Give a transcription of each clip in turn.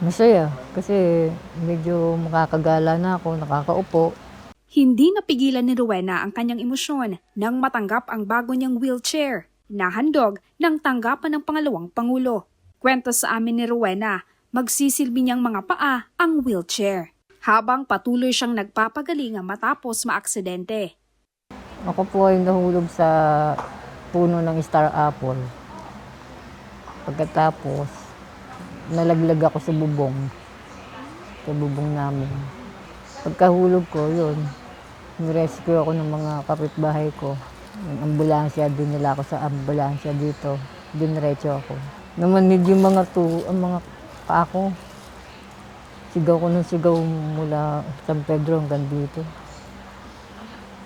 Masaya kasi medyo makakagala na ako, nakakaupo. Hindi napigilan ni Rowena ang kanyang emosyon nang matanggap ang bago niyang wheelchair na handog ng tanggapan ng pangalawang Pangulo. Kwento sa amin ni Rowena, magsisilbi niyang mga paa ang wheelchair habang patuloy siyang nagpapagaling matapos maaksidente. Ako po ay nahulog sa puno ng star apple. Pagkatapos, nalaglag ako sa bubong namin. Pagkahulog ko, yun, nirescue ako ng mga kapitbahay ko. Yung ambulansya, dinala ako sa ambulansya dito. Diniretso ako. Namanid yung ang mga paa ko. Sigaw ko ng sigaw mula San Pedro hanggang dito.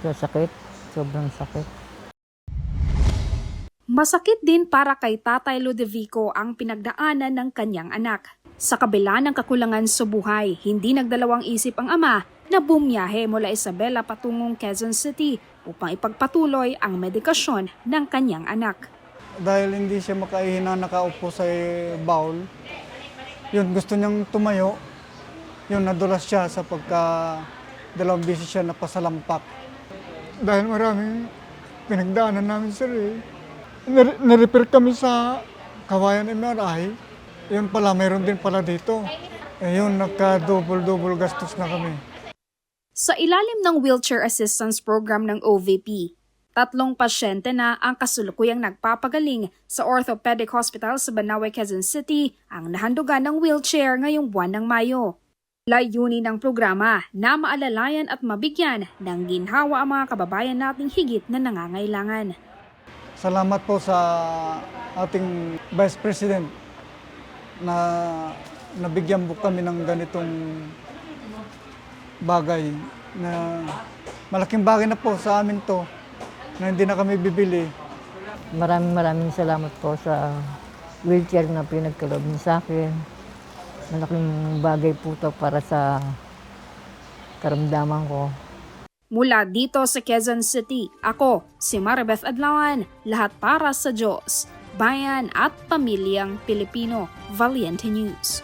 Sa sakit, sobrang sakit. Masakit din para kay Tatay Ludovico ang pinagdaanan ng kanyang anak. Sa kabila ng kakulangan sa buhay, hindi nagdalawang isip ang ama na bumiyahe mula Isabela patungong Quezon City upang ipagpatuloy ang medikasyon ng kanyang anak. Dahil hindi siya makahina nakaupo sa bowl, yun gusto niyang tumayo, yun nadulas siya sa dalawang beses siya napasalampak. Dahil maraming pinagdaanan namin sir na-repair kami sa Kawayan MRI, yun pala mayroon din pala dito. Yun nagka-double gastos na kami. Sa ilalim ng Wheelchair Assistance Program ng OVP, 3 pasyente na ang kasulukuyang nagpapagaling sa Orthopedic Hospital sa Banawe, Quezon City ang nahandugan ng wheelchair ngayong buwan ng Mayo. Layunin ng programa na maalalayan at mabigyan ng ginhawa ang mga kababayan nating higit na nangangailangan. Salamat po sa ating Vice President na nabigyan po kami ng ganitong bagay na malaking bagay na po sa amin to na hindi na kami bibili. Maraming salamat po sa wheelchair na pinagkaloob niyo sa akin. Malaking bagay po to para sa karamdaman ko. Mula dito sa Quezon City, ako si Maribeth Adlawan, lahat para sa Diyos, Bayan at Pamilyang Pilipino, Valiente News.